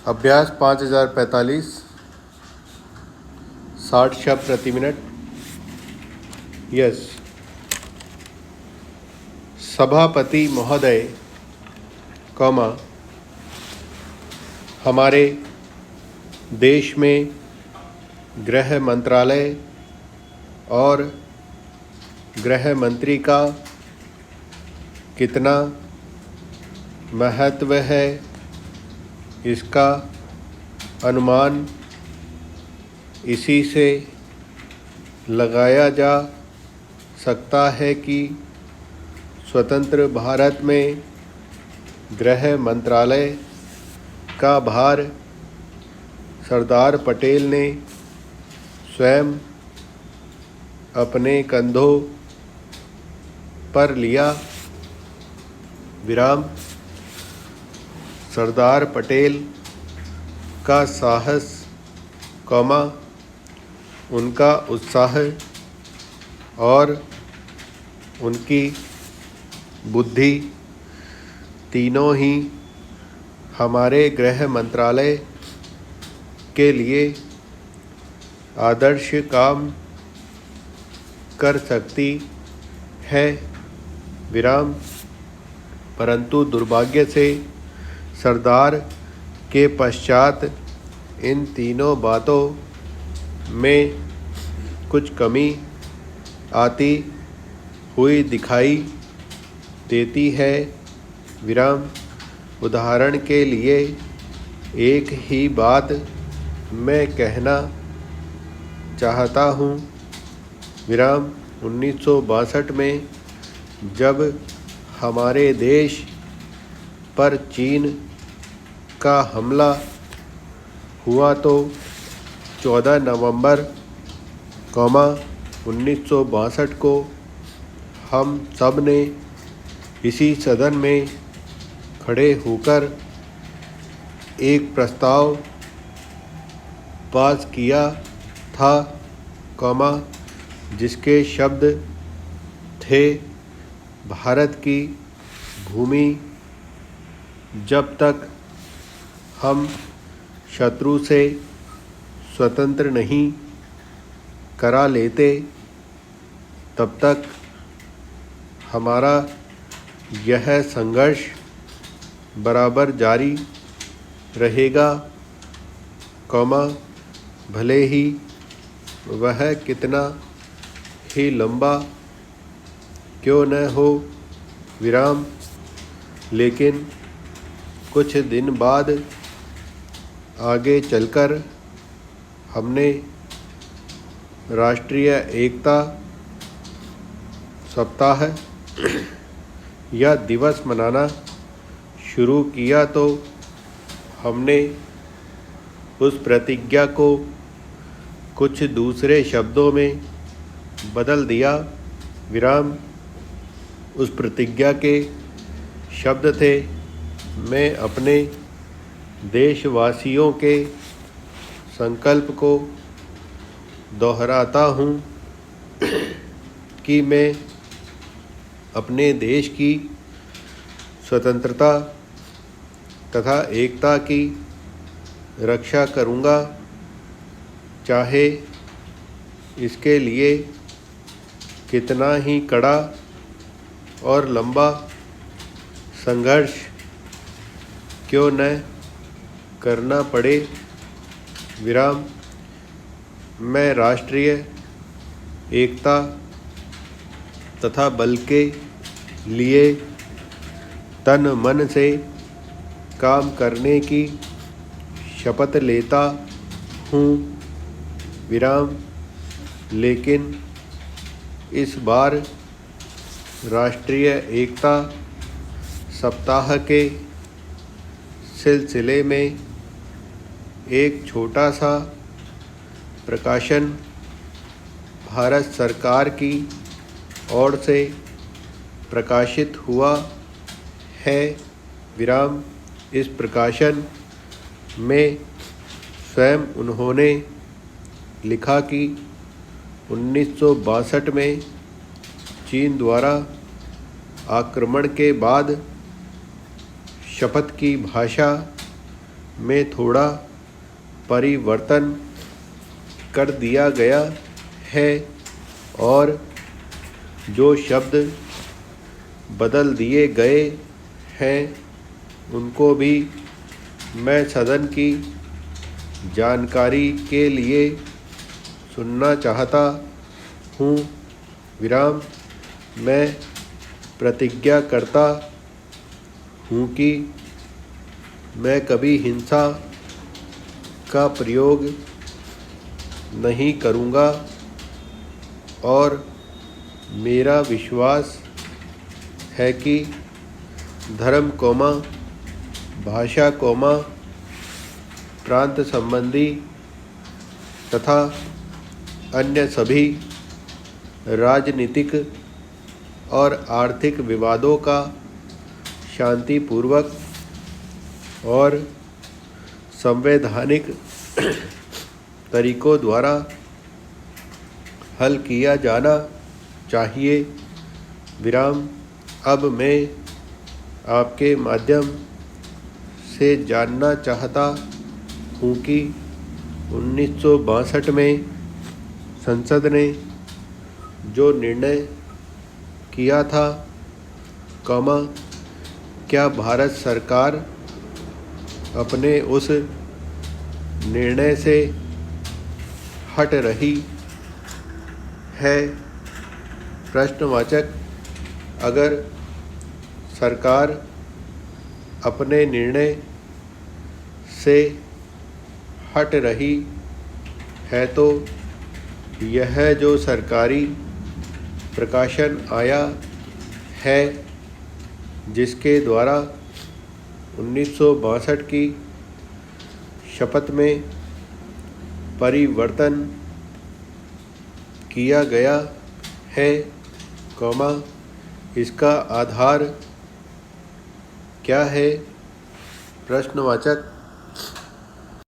अभ्यास 5045 60 शब्द प्रति मिनट। यस। सभापति महोदय, हमारे देश में गृह मंत्रालय और गृह मंत्री का कितना महत्व है, इसका अनुमान इसी से लगाया जा सकता है कि स्वतंत्र भारत में गृह मंत्रालय का भार सरदार पटेल ने स्वयं अपने कंधों पर लिया। विराम। सरदार पटेल का साहस, उनका उत्साह और उनकी बुद्धि तीनों ही हमारे गृह मंत्रालय के लिए आदर्श काम कर सकती है। विराम। परंतु दुर्भाग्य से सरदार के पश्चात इन तीनों बातों में कुछ कमी आती हुई दिखाई देती है। विराम। उदाहरण के लिए एक ही बात मैं कहना चाहता हूँ। विराम। 1962 में जब हमारे देश पर चीन का हमला हुआ तो 14 नवंबर 1962 को हम सब ने इसी सदन में खड़े होकर एक प्रस्ताव पास किया था, जिसके शब्द थे, भारत की भूमि जब तक हम शत्रु से स्वतंत्र नहीं करा लेते तब तक हमारा यह संघर्ष बराबर जारी रहेगा, भले ही वह कितना ही लंबा क्यों न हो। विराम। लेकिन कुछ दिन बाद आगे चलकर हमने राष्ट्रीय एकता सप्ताह या दिवस मनाना शुरू किया तो हमने उस प्रतिज्ञा को कुछ दूसरे शब्दों में बदल दिया। विराम। उस प्रतिज्ञा के शब्द थे, मैं अपने देशवासियों के संकल्प को दोहराता हूँ कि मैं अपने देश की स्वतंत्रता तथा एकता की रक्षा करूँगा, चाहे इसके लिए कितना ही कड़ा और लंबा संघर्ष क्यों न करना पड़े। विराम। मैं राष्ट्रीय एकता तथा बल के लिए तन मन से काम करने की शपथ लेता हूँ। विराम। लेकिन इस बार राष्ट्रीय एकता सप्ताह के सिलसिले में एक छोटा सा प्रकाशन भारत सरकार की ओर से प्रकाशित हुआ है। विराम। इस प्रकाशन में स्वयं उन्होंने लिखा कि 1962 में चीन द्वारा आक्रमण के बाद शपथ की भाषा में थोड़ा परिवर्तन कर दिया गया है और जो शब्द बदल दिए गए हैं उनको भी मैं सदन की जानकारी के लिए सुनना चाहता हूँ। विराम। मैं प्रतिज्ञा करता हूँ कि मैं कभी हिंसा का प्रयोग नहीं करूँगा और मेरा विश्वास है कि धर्म, भाषा, प्रांत संबंधी तथा अन्य सभी राजनीतिक और आर्थिक विवादों का शांतिपूर्वक और संवैधानिक तरीकों द्वारा हल किया जाना चाहिए। विराम। अब मैं आपके माध्यम से जानना चाहता हूँ कि 1962 में संसद ने जो निर्णय किया था, क्या भारत सरकार अपने उस निर्णय से हट रही है? प्रश्नवाचक। अगर सरकार अपने निर्णय से हट रही है तो यह जो सरकारी प्रकाशन आया है जिसके द्वारा 1962 की शपथ में परिवर्तन किया गया है, इसका आधार क्या है? प्रश्नवाचक।